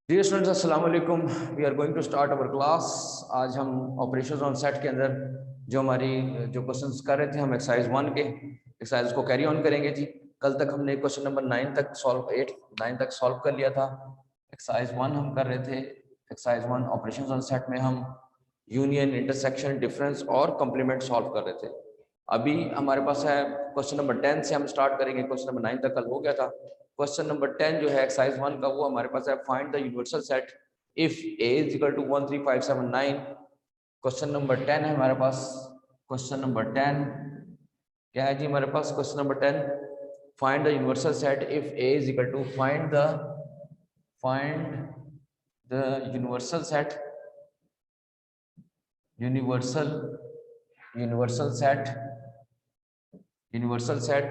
Dear students अस्सलाम वालेकुम। We are going to start our class. आज हम ऑपरेशंस ऑन सेट के अंदर जो हमारी जो क्वेश्चंस कर रहे थे हम एक्सरसाइज 1 के एक्सरसाइज को कैरी ऑन करेंगे जी। कल तक हमने क्वेश्चन नंबर 9 तक सॉल्व 9 तक सॉल्व कर लिया था। एक्सरसाइज 1 हम कर रहे थे। एक्सरसाइज 1 ऑपरेशंस ऑन सेट में हम यूनियन, इंटरसेक्शन, डिफरेंस और कॉम्प्लीमेंट सॉल्व कर रहे थे। अभी हमारे पास है क्वेश्चन नंबर 10 से हम स्टार्ट करेंगे। क्वेश्चन नंबर 9 तक कल हो गया था। क्वेश्चन नंबर 10 जो है एक्सरसाइज 1 का, वो हमारे पास है find the universal set if a is equal to 1 3 5 7 9। Question number 10 है हमारे पास। क्वेश्चन नंबर 10 क्या है जी हमारे पास? Question number 10, find the universal set if a is equal to find the universal set universal universal set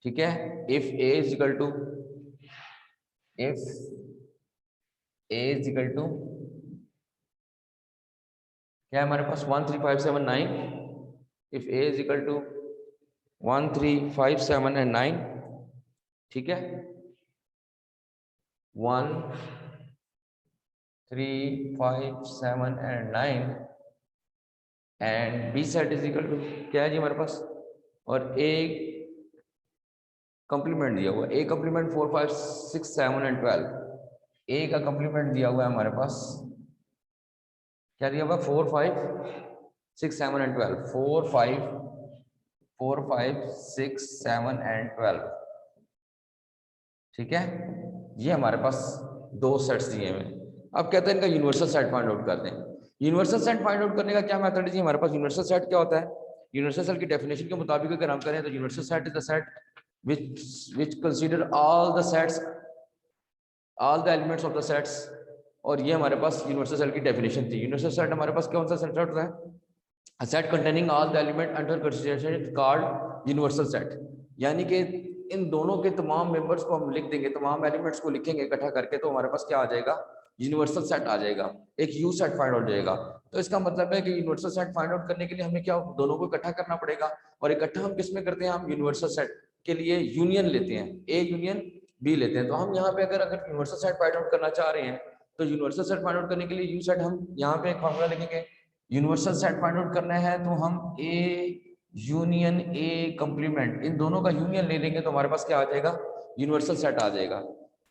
ठीक है। If a is equal to if a is equal to क्या है हमारे पास? 1 3 5 7 9। If a is equal to 1 3 5 7 and 9, ठीक है। 1 3 5 7 and 9 and b set is equal to क्या है जी हमारे पास? और a कंप्लीमेंट दिया हुआ है। a complement 4 5 6 7 and 12। a का कंप्लीमेंट दिया हुआ है हमारे पास, क्या दिया हुआ? 4 5 6 7 एंड 12। 4 5 6 7 एंड 12, ठीक है। ये हमारे पास दो सेट्स दिए हुए हैं। अब कहते हैं इनका यूनिवर्सल सेट फाइंड आउट करते हैं। यूनिवर्सल सेट फाइंड आउट करने का क्या मेथड है जी हमारे पास? यूनिवर्सल सेट क्या होता है? यूनिवर्सल सेट की डेफिनेशन के मुताबिक अगर हम करें तो universal set is the set which consider all the elements of the sets। और ये हमारे पास यूनिवर्सल सेट की डेफिनेशन थी। यूनिवर्सल सेट हमारे पास कौन सा सेट होता है? A set containing all the element under consideration is called universal set। यानी कि इन दोनों के तमाम मेंबर्स को हम लिख देंगे, तमाम एलिमेंट्स को लिखेंगे इकट्ठा करके, तो हमारे पास क्या आ जाएगा? यूनिवर्सल सेट आ जाएगा। एक यू सेट फाइंड आउट हो जाएगा। तो इसका मतलब है कि यूनिवर्सल सेट फाइंड आउट करने के लिए हमें क्या दोनों को इकट्ठा करना पड़ेगा। और इकट्ठा हम किस में करते हैं? हम यूनिवर्सल सेट के लिए यूनियन लेते हैं, ए यूनियन बी लेते हैं। तो हम यहाँ पे अगर यूनिवर्सल सेट फाइंड आउट करना चाह रहे हैं तो यूनिवर्सल सेट फाइंड आउट करने के लिए यू सेट, हम यहाँ पे एक फॉर्मूला लिखेंगे। यूनिवर्सल सेट फाइंड आउट करना है तो हम ए यूनियन ए कंप्लीमेंट, इन दोनों का यूनियन ले लेंगे तो हमारे पास क्या आ जाएगा? यूनिवर्सल सेट आ जाएगा।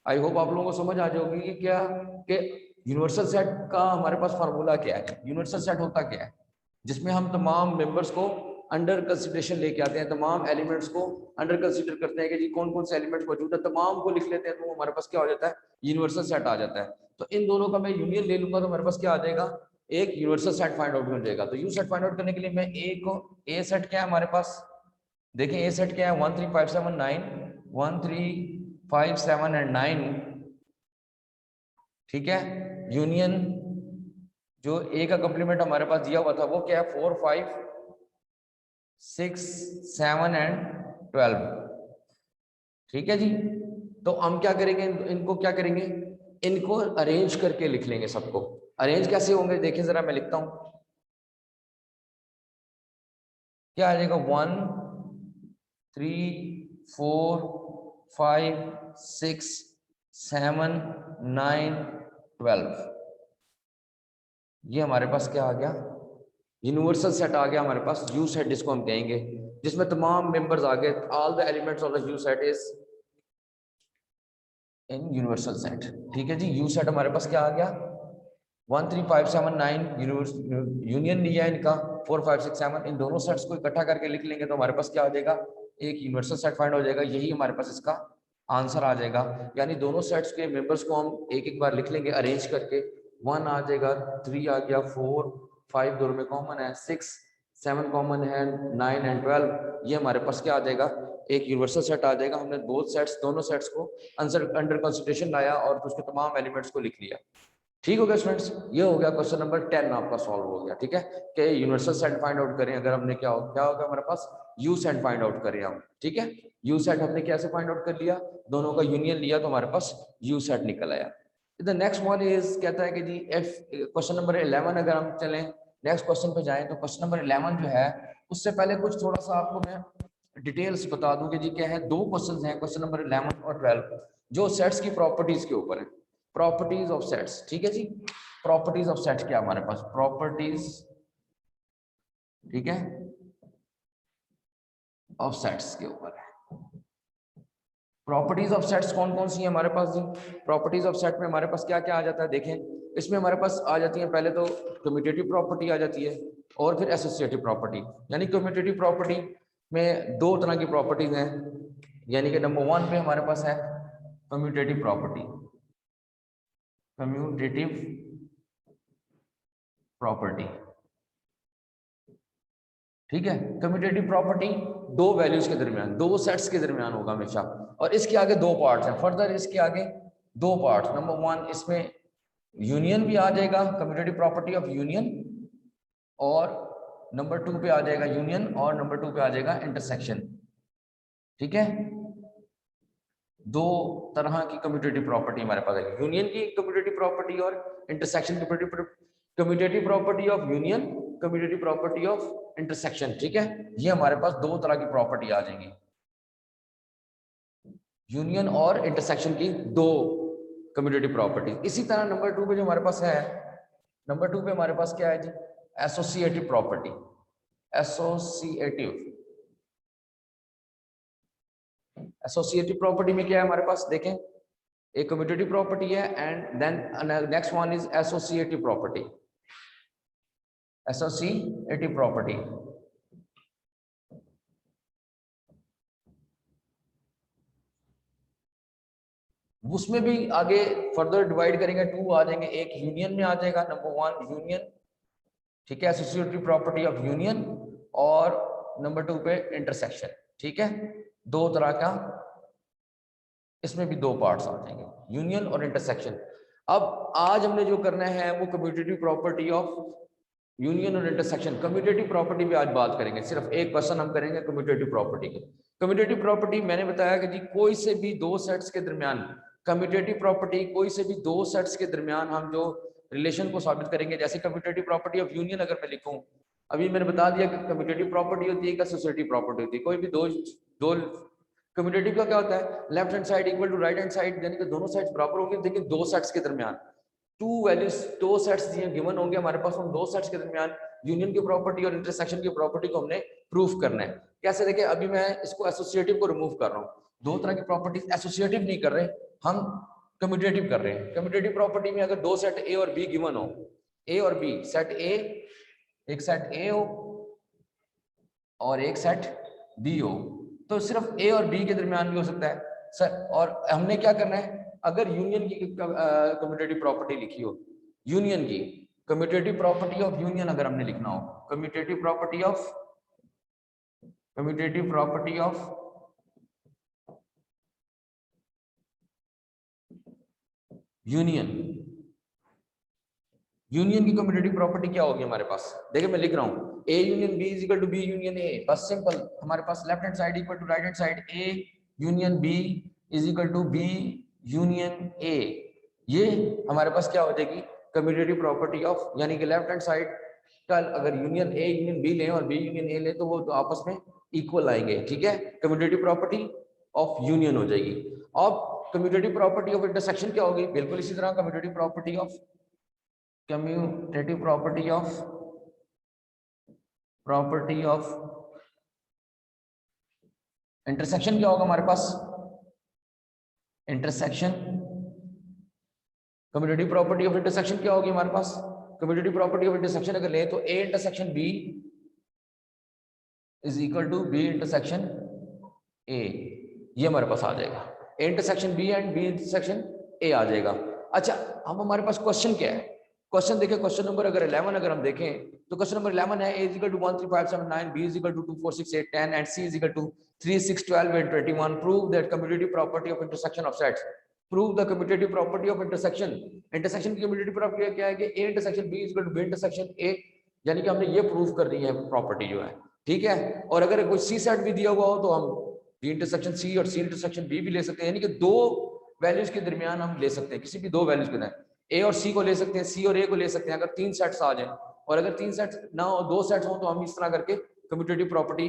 आई होप आप लोगों को समझ आ जाएगी कि क्या कि यूनिवर्सल सेट का हमारे पास फार्मूला क्या है। यूनिवर्सल सेट होता क्या है? जिसमें हम तमाम मेंबर्स को अंडर कंसिडरेशन लेके आते हैं, तमाम एलिमेंट्स को अंडर कंसिडर करते हैं कि जी कौन कौन से एलिमेंट्स मौजूद है, तमाम को लिख लेते हैं, तो हमारे पास क्या हो जाता है? यूनिवर्सल सेट आ जाता है। तो इन दोनों का मैं यूनियन ले लूंगा तो हमारे पास क्या आ जाएगा? एक यूनिवर्सल सेट फाइंड आउट हो जाएगा। तो यू सेट फाइंड आउट करने के लिए मैं ए सेट क्या है हमारे पास? देखें ए सेट क्या है? 1 3 5 7 9, 1 3 5 7 एंड 9, ठीक है। यूनियन जो ए का कंप्लीमेंट हमारे पास दिया हुआ था वो क्या है? 4 5 6 7 एंड 12, ठीक है जी। तो हम क्या करेंगे? इनको क्या करेंगे? इनको अरेंज करके लिख लेंगे सबको। अरेंज कैसे होंगे देखें जरा, मैं लिखता हूं। क्या आ जाएगा? 1 3 4 5 6 7 9 12। ये हमारे पास क्या आ गया? यूनिवर्सल सेट आ गया हमारे पास। यू सेट जिसको हम कहेंगे, जिसमें तमाम मेंबर्स आ गए। All the elements of the you set is in universal set, ठीक है जी। यू सेट हमारे पास क्या आ गया? 1 3 5 7 9 यूनियन लिया इनका 4 5 6 7। इन दोनों सेट्स को इकट्ठा करके लिख लेंगे तो हमारे पास क्या आ जाएगा? एक यूनिवर्सल सेट फाइंड हो जाएगा। यही हमारे पास इसका आंसर आ जाएगा। यानी दोनों सेट्स के मेंबर्स को हम एक एक बार लिख लेंगे अरेंज करके। 1 आ जाएगा, 3 आ गया, 4 5 दोनों में कॉमन है, 6 7 कॉमन है, 9 एंड 12। ये हमारे पास क्या आ जाएगा? एक यूनिवर्सल सेट आ जाएगा। हमने दोनों सेट्स को अंडर कंसिडरेशन लाया और उसके तमाम एलिमेंट्स को लिख लिया। ठीक हो गया स्टूडेंट्स? ये हो गया क्वेश्चन नंबर 10 आपका सॉल्व हो गया, ठीक है। कि यूनिवर्सल सेट फाइंड आउट करें अगर हमने क्या होगा हमारे पास? यू सेट फाइंड आउट करें हम, ठीक है। यू सेट हमने कैसे फाइंड आउट कर लिया? दोनों का यूनियन लिया तो हमारे पास यू सेट निकल आया। द नेक्स्ट वन इज कहता है कि जी एफ क्वेश्चन नंबर 11 अगर हम चलें नेक्स्ट क्वेश्चन पे जाएं तो क्वेश्चन नंबर 11 जो है उससे पहले कुछ थोड़ा सा आपको मैं डिटेल्स बता दूं कि जी क्या है, दो क्वेश्चंस हैं, क्वेश्चन नंबर 11 और 12 जो सेट्स की प्रॉपर्टीज के ऊपर है, प्रॉपर्टीज ऑफ सेट्स। ठीक है जी, प्रॉपर्टीज ऑफ सेट क्या हमारे पास, प्रॉपर्टीज, ठीक है, ऑफ सेट्स के ऊपर है। प्रॉपर्टीज ऑफ सेट्स कौन कौन सी है हमारे पास जी, प्रॉपर्टीज ऑफ सेट में हमारे पास क्या क्या आ जाता है, देखें इसमें हमारे पास आ जाती है, पहले तो कम्यूटेटिव प्रॉपर्टी आ जाती है और फिर एसोसिएटिव प्रॉपर्टी। यानी कम्यूटेटिव प्रॉपर्टी में दो तरह की प्रॉपर्टीज हैं, यानी कि नंबर 1 पे हमारे पास है कम्यूटेटिव प्रॉपर्टी, कम्यूटेटिव प्रॉपर्टी, ठीक है। कम्यूटेटिव प्रॉपर्टी दो वैल्यूज के दरमियान, दो सेट्स के दरमियान होगा हमेशा, और इसके आगे दो पार्ट्स हैं, फर्दर इसके आगे दो पार्ट्स। नंबर 1 इसमें यूनियन भी आ जाएगा, कम्यूटेटिव प्रॉपर्टी ऑफ यूनियन, और नंबर 2 पे आ जाएगा यूनियन, और नंबर 2 पे आ जाएगा इंटरसेक्शन। ठीक है, दो तरह की कम्यूटेटिव प्रॉपर्टी हमारे पास है, यूनियन की कम्यूटेटिव प्रॉपर्टी और इंटरसेक्शन की commutative property of union, commutative property of intersection. ठीक है, ये हमारे पास दो तरह की प्रॉपर्टी आ जाएंगी, यूनियन और इंटरसेक्शन की दो कम्यूटेटिव प्रॉपर्टी। इसी तरह नंबर 2 पे जो हमारे पास है, नंबर 2 पे हमारे पास क्या है जी, associative property, associative, associative property में क्या है हमारे पास, देखें एक कम्यूटेटिव प्रॉपर्टी है and then next one is associative property, associative property. उसमें भी आगे फर्दर डिवाइड करेंगे, 2 आ जाएंगे, एक यूनियन में आ जाएगा, नंबर 1 यूनियन, ठीक है, एसोसिएटिव प्रॉपर्टी ऑफ यूनियन, और नंबर 2 पे इंटरसेक्शन। ठीक है, दो तरह का, इसमें भी दो पार्ट्स आ जाएंगे, यूनियन और इंटरसेक्शन। अब आज हमने जो करना है वो कम्यूटेटिव प्रॉपर्टी ऑफ यूनियन और इंटरसेक्शन, कम्यूटेटिव प्रॉपर्टी भी आज बात करेंगे, सिर्फ एक क्वेश्चन हम करेंगे कम्यूटेटिव प्रॉपर्टी के। कम्यूटेटिव प्रॉपर्टी मैंने बताया कि जी कोई से भी दो सेट्स के दरमियान, कम्यूटेटिव प्रॉपर्टी कोई से भी दो सेट्स के दरमियान हम जो रिलेशन को साबित करेंगे, जैसे कम्यूटेटिव प्रॉपर्टी ऑफ यूनियन अगर मैं लिखूं, अभी मैंने बता दिया कि कम्यूटेटिव प्रॉपर्टी होती है, एसोसिएटिव प्रॉपर्टी होती है, कोई भी दो कम्यूटेटिव का क्या होता है, left hand side equal to right hand side, यानी कि दोनों साइड्स बराबर होंगे, लेकिन दो सेट्स के दरमियान टू वैल्यूज, दो सेट्स गिवन होंगे हमारे पास, उन दो सेट्स के दरमियान यूनियन की प्रॉपर्टी और इंटरसेक्शन की प्रॉपर्टी को हमने प्रूफ करना है। कैसे, देखिए अभी मैं इसको एसोसिएटिव को रिमूव कर रहा हूँ, दो तरह की प्रॉपर्टीज एसोसिएटिव नहीं कर रहे, हम कम्यूटेटिव कर रहे हैं। कम्यूटेटिव प्रॉपर्टी में अगर दो सेट ए और बी गिवन हो, ए और बी, सेट ए, एक सेट ए हो और एक सेट बी हो, तो सिर्फ ए और बी के दरमियान भी हो सकता है सर। और हमने क्या करना है, अगर यूनियन की कम्यूटेटिव प्रॉपर्टी लिखी हो, यूनियन की कम्यूटेटिव प्रॉपर्टी ऑफ यूनियन अगर हमने लिखना हो, commutative property of union, union की कम्यूटेटिव प्रॉपर्टी क्या होगी हमारे पास, देखिए मैं लिख रहा हूं A union B is equal to B union A, बस सिंपल, हमारे पास left hand side equal to right hand side, A union B is equal to B union A, ये हमारे पास क्या हो जाएगी कम्यूटेटिव प्रॉपर्टी ऑफ, यानी कि लेफ्ट हैंड साइड का अगर यूनियन ए यूनियन बी लें और बी यूनियन ए लें तो वो तो आपस में इक्वल आएंगे। ठीक है, कम्यूटेटिव प्रॉपर्टी ऑफ यूनियन हो जाएगी। अब कम्यूटेटिव प्रॉपर्टी ऑफ इंटरसेक्शन क्या होगी, बिल्कुल इसी तरह कम्यूटेटिव प्रॉपर्टी ऑफ इंटरसेक्शन क्या होगा हमारे पास, intersection, commutative property of intersection क्या होगी हमारे पास, कम्यूटेटिव प्रॉपर्टी ऑफ इंटरसेक्शन अगर ले तो A intersection B is equal to B intersection A, ये हमारे पास आ जाएगा, A intersection B and B intersection A आ जाएगा। अच्छा, हम हमारे पास क्वेश्चन क्या है, क्वेश्चन देखिए, क्वेश्चन नंबर अगर 11 अगर हम देखें तो क्वेश्चन नंबर 11 है, a is equal to 1 3 5 7 9, b is equal to 2 4 6 8 10 and c is equal to 3 6 12 and 21, prove that commutative property of intersection of sets, prove the commutative property of intersection, intersection की commutative property क्या है कि a intersection b is equal to b intersection a, यानी कि हमने ये prove कर दी है प्रॉपर्टी जो है। ठीक है, और अगर कोई सी सेट भी दिया हुआ हो तो हम b इंटरसेक्शन c और c इंटरसेक्शन b भी ले सकते हैं, यानी कि दो वैल्यूज के दरमियान हम ले सकते हैं, किसी भी दो वैल्यूज के दरमियान ए और सी को ले सकते हैं, सी और ए को ले सकते हैं, अगर तीन सेट्स आ जाएं, और अगर तीन सेट्स ना हो, दो सेट्स हो तो हम इस तरह करके कम्यूटेटिव प्रॉपर्टी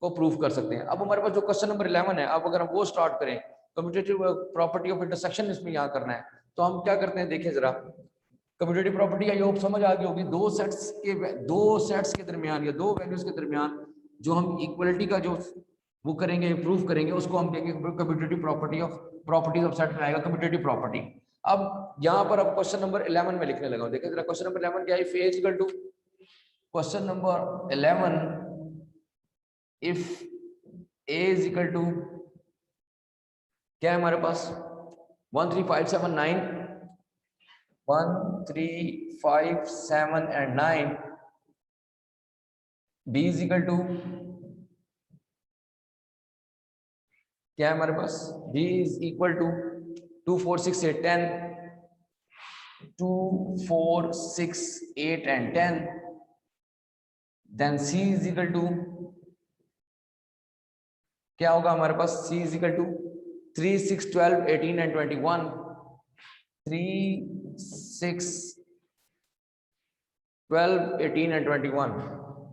को प्रूव कर सकते हैं। अब हमारे पास जो क्वेश्चन नंबर 11 है, अब अगर हम वो स्टार्ट करें, कम्यूटेटिव प्रॉपर्टी ऑफ इंटरसेक्शन इसमें यहाँ करना है, तो हम क्या करते हैं, देखिए जरा, कम्यूटेटिव प्रॉपर्टी का योग समझ आ गई होगी, दो सेट्स के दरमियान या दो वैल्यूज के दरमियान जो हम इक्वलिटी का जो वो करेंगे, प्रूफ करेंगे, उसको हम कहेंगे कम्यूटेटिव प्रॉपर्टीज ऑफ सेट में आएगा कम्यूटेटिव प्रॉपर्टी। अब यहाँ पर अब क्वेश्चन नंबर 11 में लिखने लगा हूं, देखिए जरा क्वेश्चन नंबर 11 क्या है, if A equal to, question number 11, if A is equal to क्या है हमारे पास 1 3 5 7 9, 1 3 5 7 and 9, b is equal to क्या है हमारे पास, b is equal to 2 4 6 8 10, 2 4 6 8 and 10, then c is equal to क्या होगा हमारे पास, c is equal to 3 6 12 18 and 21, 3 6 12 18 and 21,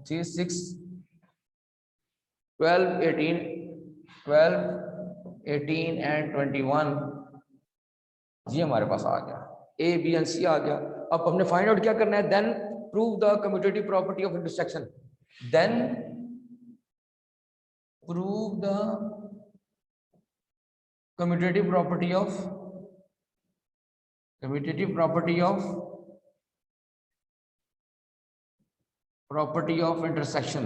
3 6 12 18 and 21, ये हमारे पास आ गया, ए बी एंड सी आ गया। अब हमने फाइंड आउट क्या करना है, then prove the commutative property of intersection, then prove the commutative property of intersection,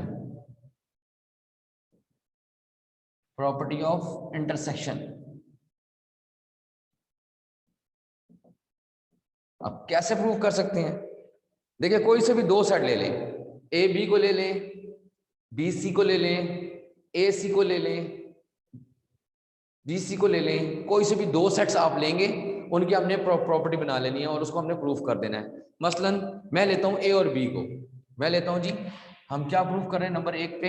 अब कैसे प्रूव कर सकते हैं, देखिए कोई से भी दो सेट ले लें, ए बी को ले लें, बी सी को ले लें, ए सी को ले लें, बी सी को ले लें, कोई से भी दो सेट्स आप लेंगे, उनकी हमने प्रॉपर्टी बना लेनी है और उसको हमने प्रूफ कर देना है। मसलन मैं लेता हूं ए और बी को, मैं लेता हूं जी, हम क्या प्रूफ कर रहे हैं, नंबर 1 पे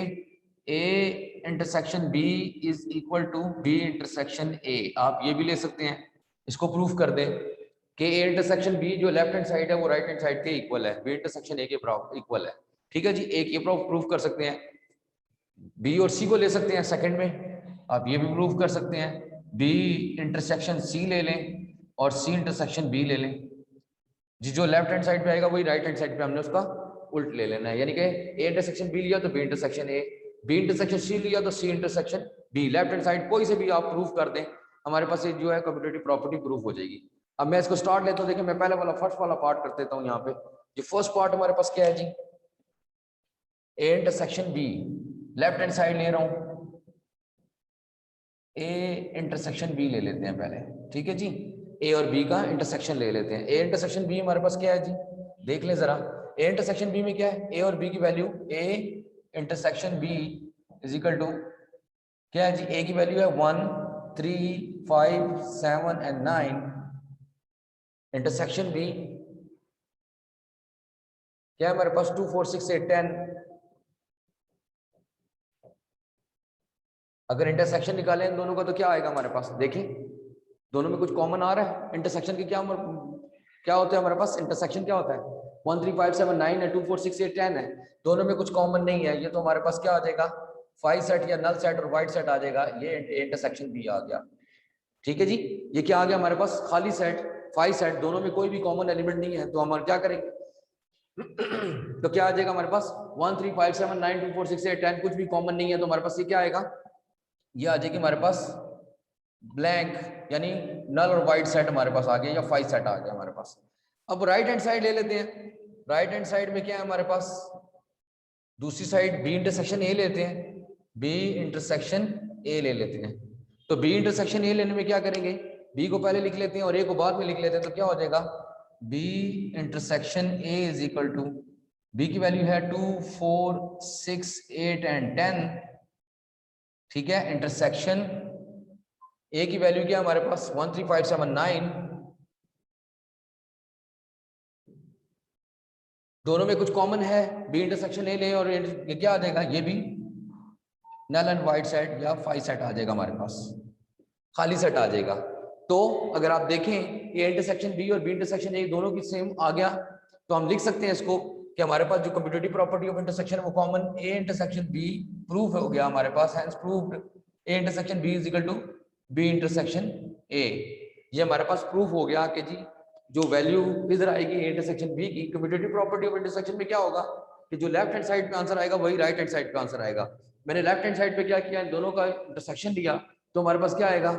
A intersection B is equal to B intersection A, आप ये भी ले सकते हैं, इसको प्रूफ कर दें कि ए इंटरसेक्शन बी जो लेफ्ट हैंड साइड है वो राइट हैंड साइड के इक्वल है, बी इंटरसेक्शन ए के इक्वल है, ठीक है जी, ए के प्रूफ कर सकते हैं। बी और सी को ले सकते हैं सेकंड में, आप ये भी प्रूव कर सकते हैं, बी इंटरसेक्शन सी ले लें और सी इंटरसेक्शन बी ले लें जी, जो लेफ्ट हैंड साइड पे आएगा वही राइट हैंड साइड पे हमने उसका उल्ट ले लेना है, यानी कि ए इंटरसेक्शन बी लिया तो B intersection A, B intersection C लिया तो C intersection B, left hand side कोई से भी आप प्रूफ कर दें, हमारे पास ये जो है कम्यूटेटिव प्रॉपर्टी प्रूफ हो जाएगी। अब मैं इसको स्टार्ट लेता हूँ, देखिए मैं पहले वाला फर्स्ट वाला पार्ट कर देता हूँ, यहाँ पे जो फर्स्ट पार्ट हमारे पास क्या है जी, A intersection B, left hand side ले रहा हूँ, ए इंटरसेक्शन बी ले लेते हैं पहले, ठीक है जी, ए और बी का इंटरसेक्शन ले लेते हैं। ए इंटरसेक्शन बी हमारे पास क्या है जी, देख ले जरा, ए इंटरसेक्शन बी में क्या है, ए और बी की value, A intersection B is equal to क्या है जी, ए की वैल्यू है 1 3 5 7 and 9, इंटरसेक्शन बी क्या है हमारे पास 2 4 6 8 10, अगर इंटरसेक्शन निकालें इन दोनों का तो क्या आएगा हमारे पास, देखिए दोनों में कुछ कॉमन आ रहा है, इंटरसेक्शन की क्या होता है हमारे पास, इंटरसेक्शन क्या होता है 1 3 5 7 9 है, 2 4 6 8 10 है, दोनों में कुछ कॉमन नहीं है, ये तो हमारे पास क्या आ जाएगा 5 सेट या नल सेट और वाइट सेट आ जाएगा, ये इंटरसेक्शन भी आ गया, ठीक है जी, ये क्या आ गया हमारे पास खाली सेट 5 सेट, दोनों में कोई भी कॉमन एलिमेंट नहीं है, तो हम क्या करेंगे तो क्या आ जाएगा हमारे पास 1 3 5 7 9 2 4 6 8 10, कुछ भी कॉमन नहीं है, तो हमारे पास ये क्या आएगा, ये आ जाएगी हमारे पास ब्लैंक, यानी नल और वाइट सेट हमारे पास आ गया, या 5 सेट आ गया हमारे पास। अब राइट हैंड साइड ले लेते हैं, राइट हैंड साइड में क्या है हमारे पास, दूसरी साइड बी इंटरसेक्शन ए लेते हैं, बी इंटरसेक्शन ए ले लेते हैं, तो बी इंटरसेक्शन ए लेने में क्या करेंगे, बी को पहले लिख लेते हैं और ए को बाद में लिख लेते हैं, तो क्या हो जाएगा B intersection A is equal to, B की वैल्यू है 2 4 6 8 and 10, ठीक है, इंटरसेक्शन ए की वैल्यू क्या है हमारे पास 1 3 5 7 9, दोनों में कुछ कॉमन है, बी इंटरसेक्शन ए ले और ये क्या आ जाएगा, ये भी नल एंड वाइट सेट या 5 सेट आ जाएगा हमारे पास, खाली सेट आ जाएगा। तो अगर आप देखें ए इंटरसेक्शन बी और बी इंटरसेक्शन ए दोनों की सेम आ गया, तो हम लिख सकते हैं इसको कि हमारे पास जो कम्यूटेटिव प्रॉपर्टी ऑफ इंटरसेक्शन है वो common A intersection B proof हो गया हमारे पास, hence proved A intersection B is equal to B intersection A. ये हमारे पास प्रूफ हो गया कि जी जो वैल्यू इधर आएगी ए इंटरसेक्शन बी की कम्यूटेटिव प्रॉपर्टी ऑफ इंटरसेक्शन में क्या होगा कि जो लेफ्ट हैंड साइड पे आंसर आएगा वही राइट हैंड साइड पे आंसर आएगा। मैंने लेफ्ट हैंड साइड पे क्या किया, इन दोनों का इंटरसेक्शन लिया तो हमारे पास क्या आएगा,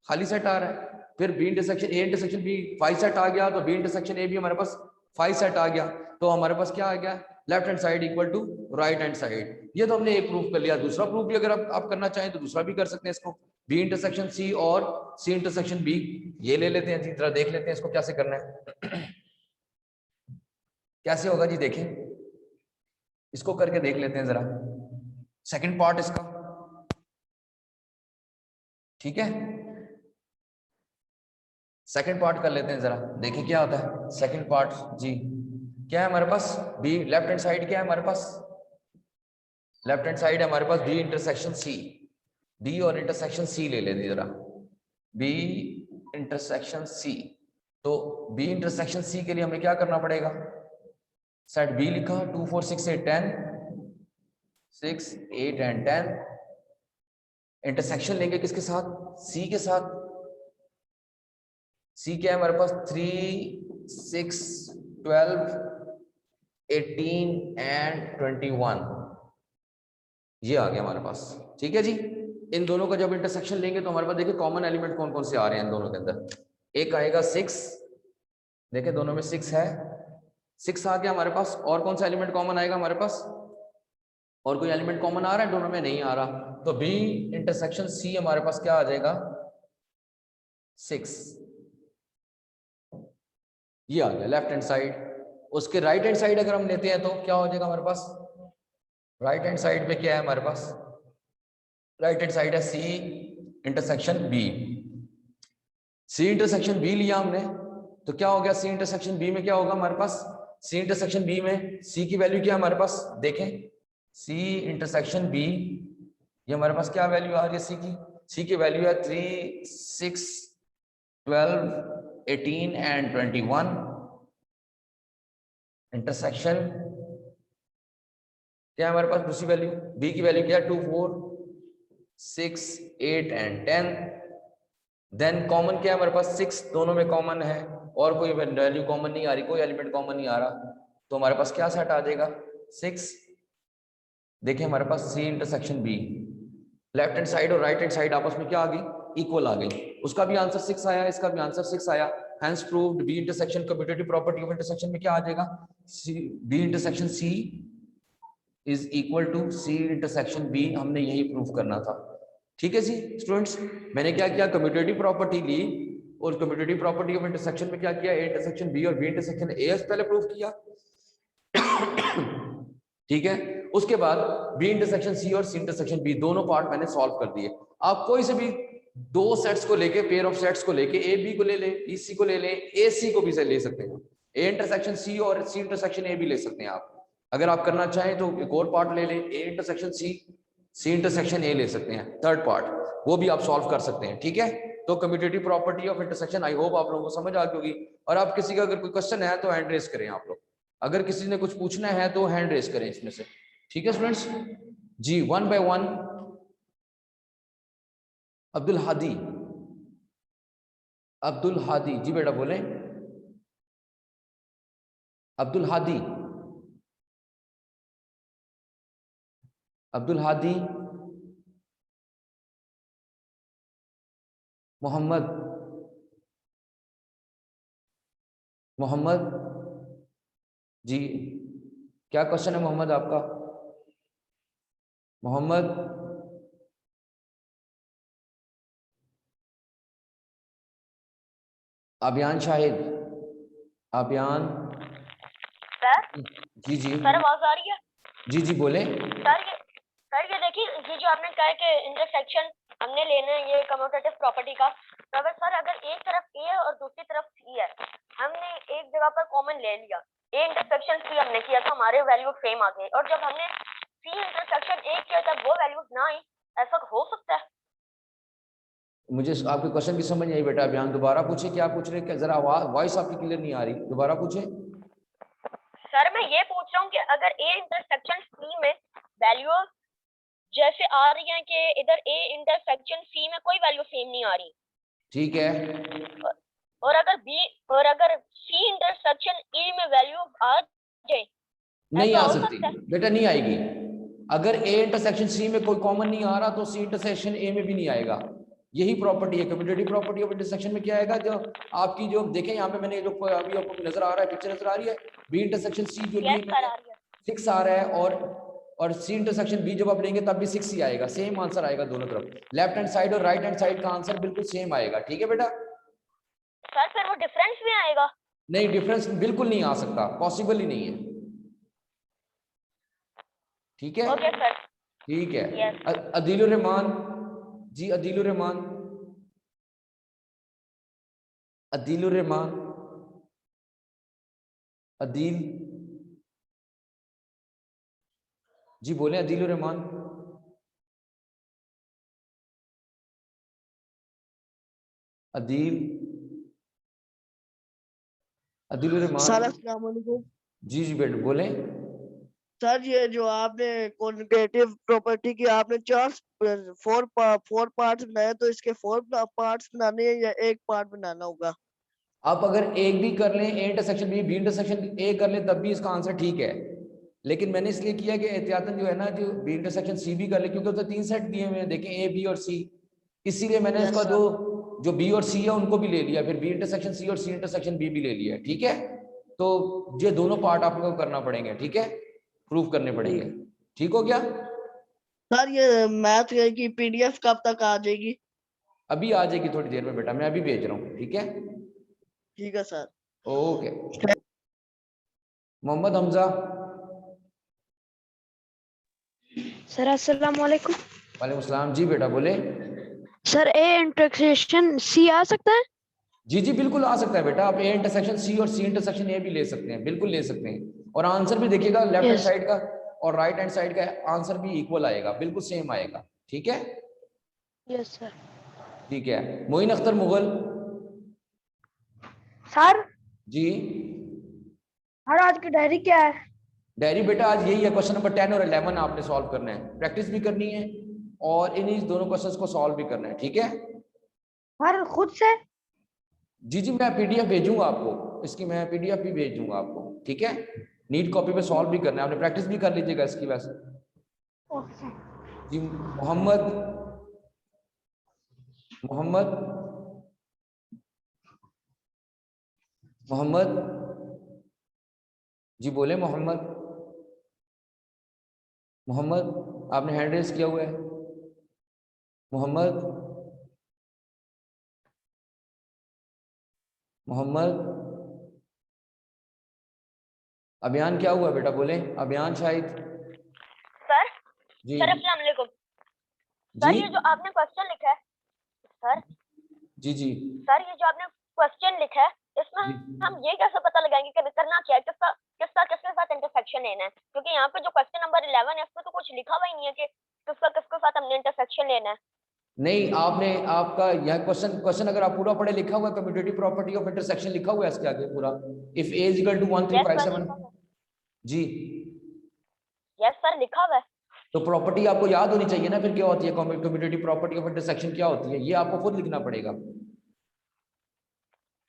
खाली सेट आ रहा है। फिर B intersection A intersection B 5 set आ गया, तो बी इंटरसेक्शन ए भी हमारे पास 5 सेट आ गया, तो हमारे पास क्या आ गया, left hand side equal to right hand side. ये तो हमने एक प्रूफ कर लिया। दूसरा प्रूफ भी अगर आप करना चाहें तो दूसरा भी कर सकते हैं इसको, बी इंटरसेक्शन सी और सी इंटरसेक्शन बी, ये ले लेते हैं जी, जरा देख लेते हैं इसको कैसे करना है। कैसे होगा जी, देखें इसको करके देख लेते हैं जरा, सेकंड पार्ट इसका, ठीक है। सेकंड पार्ट कर लेते हैं जरा, देखिए क्या होता है सेकंड पार्ट जी। क्या है हमारे पास, बी लेफ्ट हैंड साइड क्या है हमारे पास, लेफ्ट हैंड साइड है हमारे पास बी इंटरसेक्शन सी, बी और इंटरसेक्शन सी ले लेते जरा, बी इंटरसेक्शन सी। तो बी इंटरसेक्शन सी के लिए हमें क्या करना पड़ेगा, सेट बी लिखा 2 4 6 8 10, 6 8 एंड 10, इंटरसेक्शन लेंगे किसके साथ, सी के साथ। सी क्या है हमारे पास 3 6 12 18 एंड 21, ये आ गया हमारे पास, ठीक है जी। इन दोनों का जब इंटरसेक्शन लेंगे तो हमारे पास देखिए कॉमन एलिमेंट कौन कौन से आ रहे हैं इन दोनों के अंदर। एक आएगा 6, देखिए दोनों में 6 है, 6 आ गया हमारे पास। और कौन सा एलिमेंट कॉमन आएगा हमारे पास, और कोई एलिमेंट कॉमन आ रहा है, दोनों में नहीं आ रहा, तो बी इंटरसेक्शन सी हमारे पास क्या आ जाएगा 6, ये आ गया लेफ्ट हैंड साइड। उसके राइट हैंड साइड अगर हम लेते हैं तो क्या हो जाएगा हमारे पास, राइट हैंड साइड पे क्या है हमारे पास, राइट हैंड साइड है C intersection B. C intersection B लिया हमने तो क्या हो गया, सी इंटरसेक्शन बी में क्या होगा हमारे पास, सी इंटरसेक्शन बी में सी की वैल्यू क्या है हमारे पास, देखें सी इंटरसेक्शन बी, ये हमारे पास क्या वैल्यू आ रही है सी की, सी की वैल्यू है 3 6 12 18 एंड 21। इंटरसेक्शन क्या है हमारे पास दूसरी वैल्यू, बी की वैल्यू क्या है 2 4 6 8 एंड 10। देन कॉमन क्या है हमारे पास 6, दोनों में कॉमन है, और कोई वैल्यू कॉमन नहीं आ रही, कोई एलिमेंट कॉमन नहीं आ रहा, तो हमारे पास क्या सेट आ जाएगा 6। देखिए हमारे पास C intersection B, left hand side और राइट हैंड साइड आपस में क्या आ गई, इक्वल आ गई। उसका भी आंसर 6 आया, इसका भी आंसर 6 आया, hence proved B intersection commutative property of intersection में क्या आ जाएगा, B intersection C is equal to C intersection B. हमने यही प्रूव करना था, ठीक है जी स्टूडेंट्स। मैंने क्या किया, कम्यूटेटिव प्रॉपर्टी ली और कम्यूटेटिव प्रॉपर्टी ऑफ इंटरसेक्शन में क्या किया, ए इंटरसेक्शन बी और बी इंटरसेक्शन ए पहले प्रूव किया, ठीक है। उसके बाद बी इंटरसेक्शन सी और सी इंटरसेक्शन बी दोनों पार्ट मैंने सॉल्व कर दिए। आप कोई से भी दो सेट्स को लेके, पेयर ऑफ सेट्स को लेके, ए बी को ले लें, बी सी को ले लें, ए सी को भी से ले सकते हैं, ए इंटरसेक्शन सी और सी इंटरसेक्शन ए भी ले सकते हैं आप। अगर आप करना चाहें तो एक और पार्ट ले लें, A intersection C, C intersection A ले सकते हैं, थर्ड पार्ट, वो भी आप सॉल्व कर सकते हैं, ठीक है। तो commutative property of intersection I hope आप लोगों को समझ आ गई होगी। और आप किसी का अगर कोई क्वेश्चन है तो हैंड रेस करें आप लोग, अगर किसी ने कुछ पूछना है तो हैंड रेस करें इसमें से, ठीक है स्टूडेंट्स जी। 1 by 1 अब्दुल हादी, अब्दुल हादी जी बेटा बोले, अब्दुल हादी, अब्दुल हादी, मोहम्मद, मोहम्मद जी, क्या क्वेश्चन है मोहम्मद आपका, मोहम्मद, अभियान शाहिद, अभियान सर, जी जी सर आवाज आ रही है, जी जी बोले सर ये देखिए, ये जो आपने कहा कि इंटरसेक्शन हमने लेना है ये कम्यूटेटिव प्रॉपर्टी का, तो अगर सर अगर एक तरफ ए है और दूसरी तरफ सी है, हमने एक जगह पर कॉमन ले लिया, ए इंटरसेक्शन सी हमने किया तो हमारे वैल्यू सेम आ गए, और जब हमने सी इंटरसेक्शन ए किया तब वो वैल्यूज ना आई, ऐसा हो सकता है? मुझे आपके क्वेश्चन की समझ नहीं आई बेटा, अभियान दोबारा पूछे क्या पूछ रहे, जरा वॉइस आपकी क्लियर नहीं आ रही, दोबारा पूछे। सर मैं ये पूछ रहा हूँ कि अगर ए इंटरसेक्शन सी में वैल्यू जैसे आ रही है कि इधर ए इंटरसेक्शन सी में कोई वैल्यू सेम नहीं आ रही, ठीक है, और अगर सी इंटरसेक्शन ई में वैल्यू आ जाए, नहीं ऐसा आ हो सकती सकता है? बेटा, नहीं आएगी। अगर ए इंटरसेक्शन सी में कोई कॉमन नहीं आ रहा तो सी इंटरसेक्शन ए में भी नहीं आएगा। यही प्रॉपर्टी है कम्यूटेटिव प्रॉपर्टी ऑफ इंटरसेक्शन में। क्या आएगा, जो आपकी जो देखें यहाँ पे मैंने जो अभी आपको नजर आ रहा है, पिक्चर नजर आ रही है, बी इंटरसेक्शन सी जो लिए यस सर, मैंने आ रही है। 6 आ रहा है, और सी इंटरसेक्शन बी जब आप लेंगे तब भी 6 ही आएगा। सेम आंसर आएगा दोनों तरफ, लेफ्ट हैंड साइड और राइट हैंड साइड का आंसर बिल्कुल सेम आएगा। ठीक है बेटा, सर फिर वो डिफरेंस भी आएगा? नहीं डिफरेंस बिल्कुल नहीं आ सकता, पॉसिबल ही नहीं है। ठीक है, ओके सर। ठीक है। यस। अदीलुर रहमान जी, अदीलुर रहमान, अदीलुर रहमान, अदील जी बोले, अदीलुर रहमान। अदील, अदीलुर रहमान। सर अस्सलाम वालेकुम। जी जी बेटा बोले। सर ये जो आपने कॉन्जुगेटिव प्रॉपर्टी की आपने फोर पार्ट्स बनाए, तो इसके 4 पार्ट्स बनाने हैं या एक पार्ट बनाना होगा? आप अगर एक भी कर लें, A intersection B, B intersection A कर लें, तब भी इसका आंसर ठीक है। लेकिन मैंने इसलिए किया कि एहतियातन जो है ना, जो बी इंटरसेक्शन सी भी कर ले, क्योंकि तो 3 सेट दिए हुए हैं, देखें ए बी और सी, इसीलिए मैंने यस इसका सर। जो बी और सी है उनको भी ले लिया, फिर बी इंटरसेक्शन सी और सी इंटरसेक्शन बी भी ले लिया। ठीक है, तो ये दोनों पार्ट आपको करना पड़ेंगे। ठीक है, प्रूव करने पड़ेंगे। ठीक हो गया? सर ये मैथ की पीडीएफ कब तक आ जाएगी? अभी आ जाएगी थोड़ी देर में बेटा, मैं अभी भेज रहा हूँ। ठीक है, ठीक है sir. Okay. Mohammad Hamza. Sir अस्सलाम वालेकुम। वालेकुम सलाम जी बेटा बोले। सर ए इंटरसेक्शन सी आ सकता है? जी जी बिल्कुल आ सकता है बेटा, आप ए इंटरसेक्शन सी और सी इंटरसेक्शन ए भी ले सकते हैं, बिल्कुल ले सकते हैं। और आंसर भी देखिएगा, लेफ्ट हैंड यस। साइड का और राइट हैंड साइड का आंसर भी इक्वल आएगा, बिल्कुल सेम आएगा। ठीक है, यस सर। ठीक है। मोइन अख्तर मुगल सर जी। हर आज की डायरी क्या है? डायरी बेटा आज यही है, क्वेश्चन नंबर 10 और 11 आपने सॉल्व करना है, प्रैक्टिस भी करनी है और इन्हीं दोनों क्वेश्चंस को सॉल्व भी करना है। ठीक है हर खुद से? जी जी, मैं पीडीएफ भेजूंगा आपको इसकी, मैं पीडीएफ भी भेज दूंगा आपको। ठीक है, नीट कॉपी पे सॉल्व भी करना है, आपने प्रैक्टिस भी कर लीजिएगा इसकी। वैसे ओके। जी, मोहम्मद, मोहम्मद, मोहम्मद जी बोले। मोहम्मद, मोहम्मद आपने हैंड रेस किया हुआ है। मोहम्मद, मोहम्मद, अभियान क्या हुआ बेटा बोले, अभियान शायद। सर जी सर अस्सलाम वालेकुम। जी सर ये जो आपने क्वेश्चन लिखा है, सर जी जी सर ये जो आपने क्वेश्चन लिखा है, इसमें जी हम ये कैसे पता लगाएंगे कि करना क्या है, किसके साथ इंटरसेक्शन लेना है? क्योंकि यहाँ पे जो क्वेश्चन नंबर 11 है इसमें तो कुछ लिखा हुआ ही नहीं है कि किसके साथ हमने इंटरसेक्शन लेना है। नहीं, आपने आपका यह क्वेश्चन क्वेश्चन अगर आप पूरा पढ़े, लिखा हुआ है कम्यूटेटिव प्रॉपर्टी ऑफ इंटरसेक्शन लिखा हुआ है इसके आगे पूरा। If A is equal to yes sir 1357 लिखा हुआ है। जी, यस सर लिखा हुआ है। तो प्रॉपर्टी आपको याद होनी चाहिए ना, फिर क्या होती है कम्यूटेटिव प्रॉपर्टी ऑफ इंटरसेक्शन क्या होती है, ये आपको खुद लिखना पड़ेगा।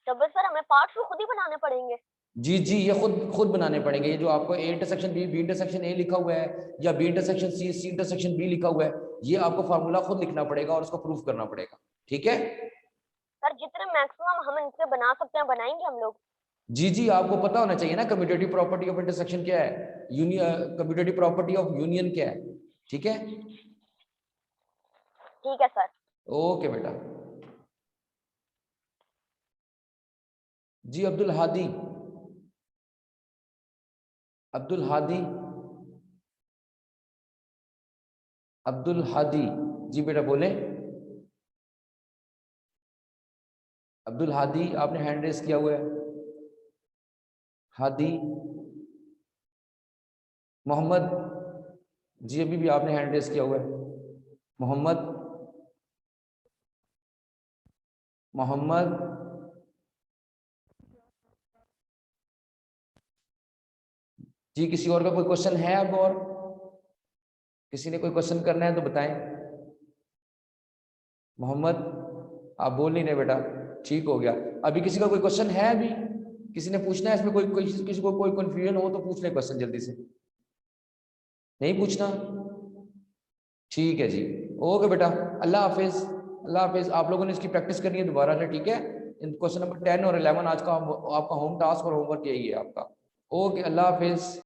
तो बस सर हमें पार्ट्स तो खुद ही बनाने पड़ेंगे। जी जी, ये खुद बनाने पड़ेंगे। ये जो आपको A intersection B, B intersection A लिखा हुआ है, या B intersection C, C intersection B लिखा हुआ है, ये आपको फार्मूला खुद लिखना पड़ेगा और उसको प्रूफ करना पड़ेगा। ठीक है सर जितने मैक्सिमम हम इनसे बना सकते हैं बनाएंगे हम लोग। जी जी, आपको पता होना चाहिए ना कम्यूटेटिव प्रॉपर्टी ऑफ इंटरसेक्शन क्या है, union commutative property of union क्या है। ठीक है, ठीक है सर। ओके बेटा जी। अब्दुल हादी, अब्दुल हादी, अब्दुल हादी जी बेटा बोले। अब्दुल हादी आपने हैंड रेस किया हुआ है। हादी, मोहम्मद जी अभी भी आपने हैंड रेस किया हुआ है। मोहम्मद, मोहम्मद जी किसी और का कोई क्वेश्चन है अब? और किसी ने कोई क्वेश्चन करना है तो बताएं। मोहम्मद आप बोल नहीं रहे बेटा, ठीक हो गया। अभी किसी का कोई क्वेश्चन है? अभी किसी ने पूछना है इसमें? कोई किसी को कोई कंफ्यूजन हो तो पूछ ले क्वेश्चन जल्दी से। नहीं पूछना? ठीक है जी, ओके बेटा, अल्लाह हाफिज। अल्लाह हाफिज। आप लोगों ने इसकी प्रैक्टिस करनी है दोबारा से, ठीक है? इन क्वेश्चन नंबर 10 और 11 आज का आपका होम टास्क और होमवर्क यही है आपका। ओके, अल्लाह हाफिज।